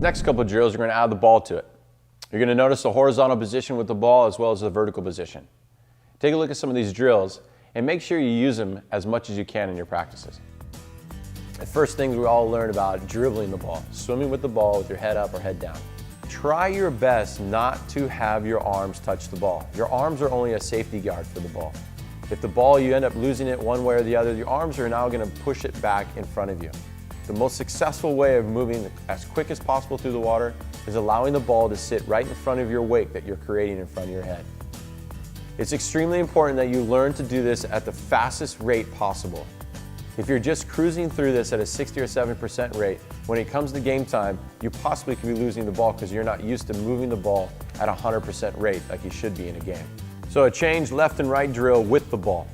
Next couple of drills, you're going to add the ball to it. You're going to notice the horizontal position with the ball as well as the vertical position. Take a look at some of these drills and make sure you use them as much as you can in your practices. The first thing we all learn about dribbling the ball, swimming with the ball with your head up or head down. Try your best not to have your arms touch the ball. Your arms are only a safety guard for the ball. If the ball, you end up losing it one way or the other, your arms are now going to push it back in front of you. The most successful way of moving as quick as possible through the water is allowing the ball to sit right in front of your wake that you're creating in front of your head. It's extremely important that you learn to do this at the fastest rate possible. If you're just cruising through this at a 60 or 7% rate, when it comes to game time, you possibly could be losing the ball because you're not used to moving the ball at 100% rate like you should be in a game. So a change left and right drill with the ball.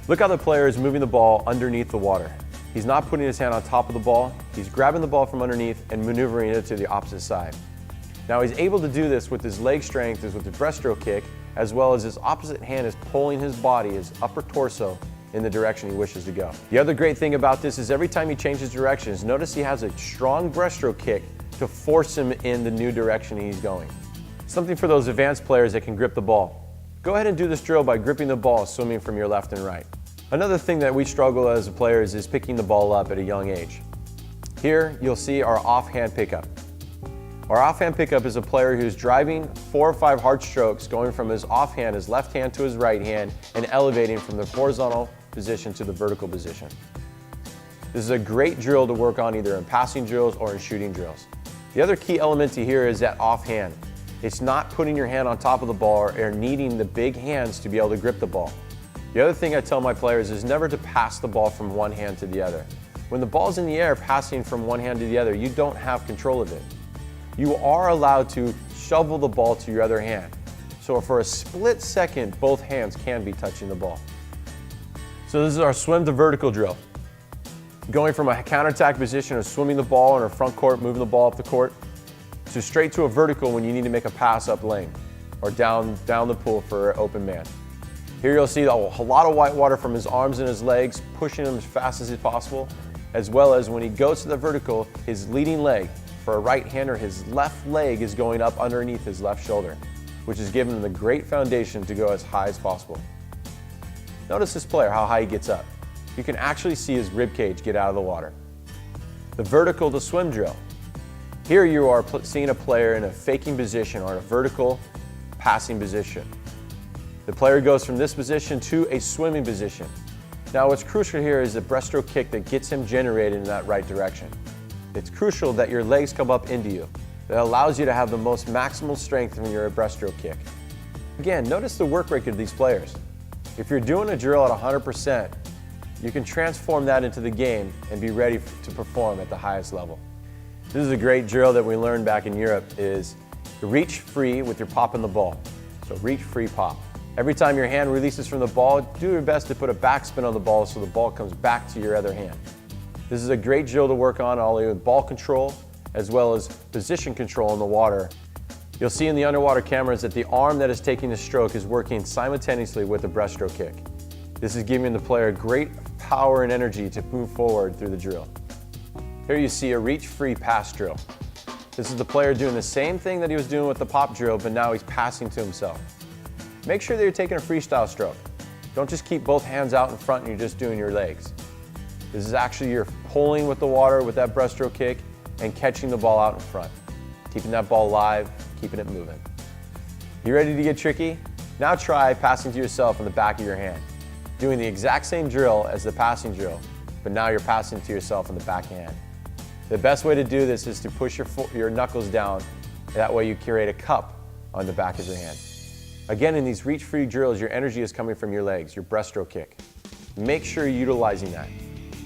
Look how the player is moving the ball underneath the water. He's not putting his hand on top of the ball, he's grabbing the ball from underneath and maneuvering it to the opposite side. Now he's able to do this with his leg strength, with his breaststroke kick, as well as his opposite hand is pulling his body, his upper torso, in the direction he wishes to go. The other great thing about this is every time he changes directions, notice he has a strong breaststroke kick to force him in the new direction he's going. Something for those advanced players that can grip the ball. Go ahead and do this drill by gripping the ball, swimming from your left and right. Another thing that we struggle as players is picking the ball up at a young age. Here you'll see our offhand pickup. Our offhand pickup is a player who's driving 4 or 5 hard strokes, going from his offhand, his left hand to his right hand, and elevating from the horizontal position to the vertical position. This is a great drill to work on either in passing drills or in shooting drills. The other key element to here is that offhand. It's not putting your hand on top of the ball or needing the big hands to be able to grip the ball. The other thing I tell my players is never to pass the ball from one hand to the other. When the ball's in the air, passing from one hand to the other, you don't have control of it. You are allowed to shovel the ball to your other hand. So for a split second, both hands can be touching the ball. So this is our swim to vertical drill. Going from a counterattack position of swimming the ball in our front court, moving the ball up the court, to straight to a vertical when you need to make a pass up lane or down the pool for an open man. Here you'll see a lot of white water from his arms and his legs, pushing him as fast as possible, as well as when he goes to the vertical, his leading leg, for a right-hander, his left leg is going up underneath his left shoulder, which is giving him the great foundation to go as high as possible. Notice this player, how high he gets up. You can actually see his rib cage get out of the water. The vertical to swim drill. Here you are seeing a player in a faking position or a vertical passing position. The player goes from this position to a swimming position. Now what's crucial here is the breaststroke kick that gets him generated in that right direction. It's crucial that your legs come up into you. That allows you to have the most maximal strength when you're a breaststroke kick. Again, notice the work rate of these players. If you're doing a drill at 100%, you can transform that into the game and be ready to perform at the highest level. This is a great drill that we learned back in Europe is reach free with your pop in the ball. So reach free pop. Every time your hand releases from the ball, do your best to put a backspin on the ball so the ball comes back to your other hand. This is a great drill to work on all with ball control as well as position control in the water. You'll see in the underwater cameras that the arm that is taking the stroke is working simultaneously with the breaststroke kick. This is giving the player great power and energy to move forward through the drill. Here you see a reach-free pass drill. This is the player doing the same thing that he was doing with the pop drill, but now he's passing to himself. Make sure that you're taking a freestyle stroke. Don't just keep both hands out in front and you're just doing your legs. This is actually you're pulling with the water with that breaststroke kick and catching the ball out in front. Keeping that ball alive, keeping it moving. You ready to get tricky? Now try passing to yourself in the back of your hand. Doing the exact same drill as the passing drill, but now you're passing to yourself in the back hand. The best way to do this is to push your knuckles down. That way you create a cup on the back of your hand. Again, in these reach-free drills, your energy is coming from your legs, your breaststroke kick. Make sure you're utilizing that.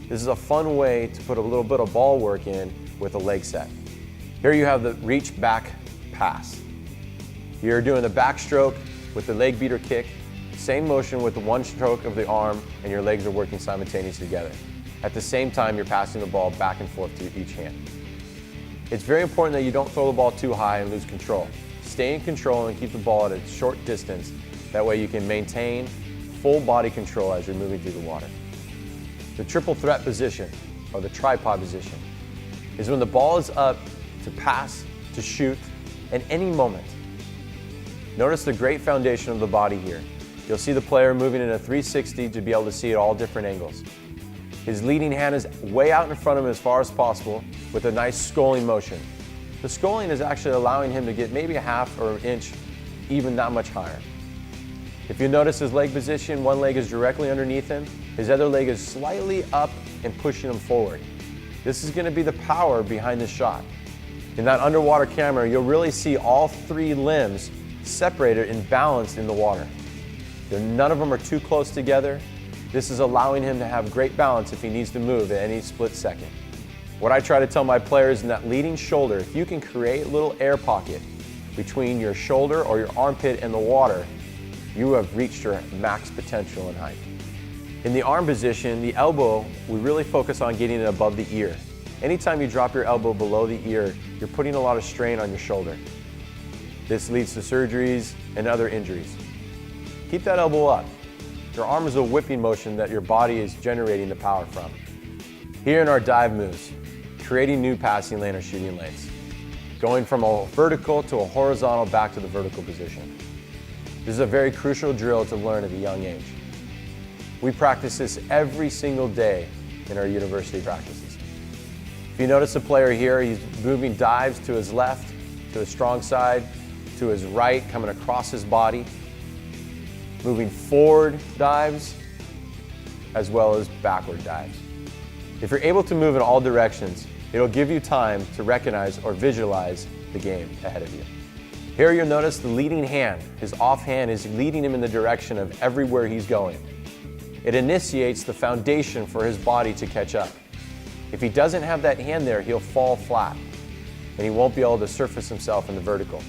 This is a fun way to put a little bit of ball work in with a leg set. Here you have the reach back pass. You're doing the backstroke with the leg beater kick, same motion with the one stroke of the arm, and your legs are working simultaneously together. At the same time, you're passing the ball back and forth to each hand. It's very important that you don't throw the ball too high and lose control. Stay in control and keep the ball at a short distance. That way you can maintain full body control as you're moving through the water. The triple threat position, or the tripod position, is when the ball is up to pass, to shoot, at any moment. Notice the great foundation of the body here. You'll see the player moving in a 360 to be able to see at all different angles. His leading hand is way out in front of him as far as possible with a nice sculling motion. The sculling is actually allowing him to get maybe a half or an inch, even that much higher. If you notice his leg position, one leg is directly underneath him, his other leg is slightly up and pushing him forward. This is going to be the power behind the shot. In that underwater camera, you'll really see all three limbs separated and balanced in the water. None of them are too close together. This is allowing him to have great balance if he needs to move at any split second. What I try to tell my players in that leading shoulder, if you can create a little air pocket between your shoulder or your armpit and the water, you have reached your max potential in height. In the arm position, the elbow, we really focus on getting it above the ear. Anytime you drop your elbow below the ear, you're putting a lot of strain on your shoulder. This leads to surgeries and other injuries. Keep that elbow up. Your arm is a whipping motion that your body is generating the power from. Here in our dive moves, creating new passing lane or shooting lanes. Going from a vertical to a horizontal back to the vertical position. This is a very crucial drill to learn at a young age. We practice this every single day in our university practices. If you notice the player here, he's moving dives to his left, to his strong side, to his right, coming across his body. Moving forward dives, as well as backward dives. If you're able to move in all directions, it'll give you time to recognize or visualize the game ahead of you. Here you'll notice the leading hand. His offhand is leading him in the direction of everywhere he's going. It initiates the foundation for his body to catch up. If he doesn't have that hand there, he'll fall flat, and he won't be able to surface himself in the vertical.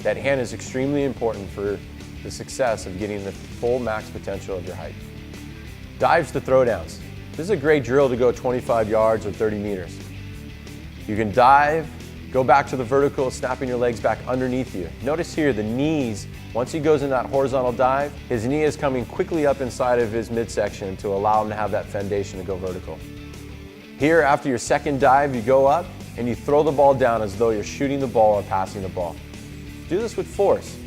That hand is extremely important for the success of getting the full max potential of your height. Dives to throwdowns. This is a great drill to go 25 yards or 30 meters. You can dive, go back to the vertical, snapping your legs back underneath you. Notice here the knees, once he goes in that horizontal dive, his knee is coming quickly up inside of his midsection to allow him to have that foundation to go vertical. Here, after your second dive, you go up and you throw the ball down as though you're shooting the ball or passing the ball. Do this with force.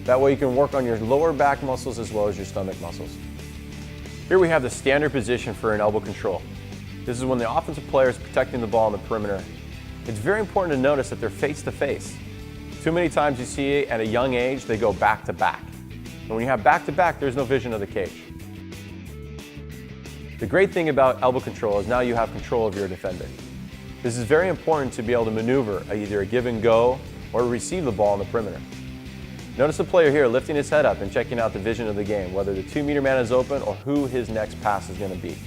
That way you can work on your lower back muscles as well as your stomach muscles. Here we have the standard position for an elbow control. This is when the offensive player is protecting the ball on the perimeter. It's very important to notice that they're face to face. Too many times you see at a young age, they go back to back. And when you have back to back, there's no vision of the cage. The great thing about elbow control is now you have control of your defender. This is very important to be able to maneuver either a give and go or receive the ball on the perimeter. Notice the player here lifting his head up and checking out the vision of the game, whether the 2-meter man is open or who his next pass is going to be.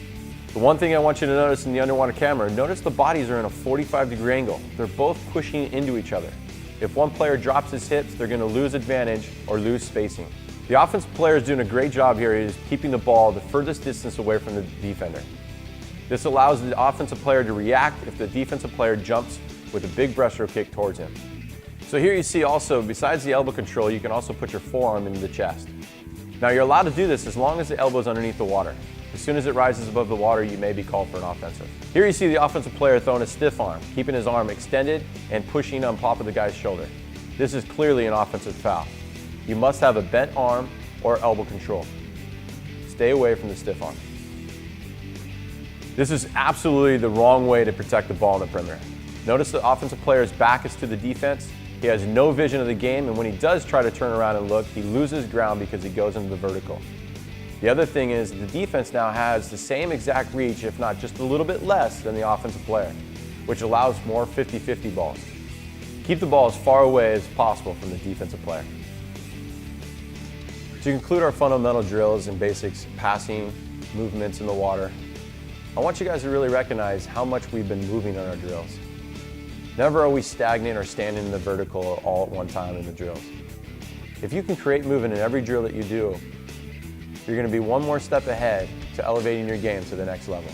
The one thing I want you to notice in the underwater camera, notice the bodies are in a 45-degree angle. They're both pushing into each other. If one player drops his hips, they're going to lose advantage or lose spacing. The offensive player is doing a great job here. He is keeping the ball the furthest distance away from the defender. This allows the offensive player to react if the defensive player jumps with a big breaststroke kick towards him. So here you see also, besides the elbow control, you can also put your forearm into the chest. Now you're allowed to do this as long as the elbow is underneath the water. As soon as it rises above the water, you may be called for an offensive. Here you see the offensive player throwing a stiff arm, keeping his arm extended and pushing on top of the guy's shoulder. This is clearly an offensive foul. You must have a bent arm or elbow control. Stay away from the stiff arm. This is absolutely the wrong way to protect the ball in the perimeter. Notice the offensive player's back is to the defense. He has no vision of the game, and when he does try to turn around and look, he loses ground because he goes into the vertical. The other thing is the defense now has the same exact reach, if not just a little bit less than the offensive player, which allows more 50-50 balls. Keep the ball as far away as possible from the defensive player. To conclude our fundamental drills and basics, passing, movements in the water, I want you guys to really recognize how much we've been moving on our drills. Never are we stagnant or standing in the vertical all at one time in the drills. If you can create movement in every drill that you do, you're going to be one more step ahead to elevating your game to the next level.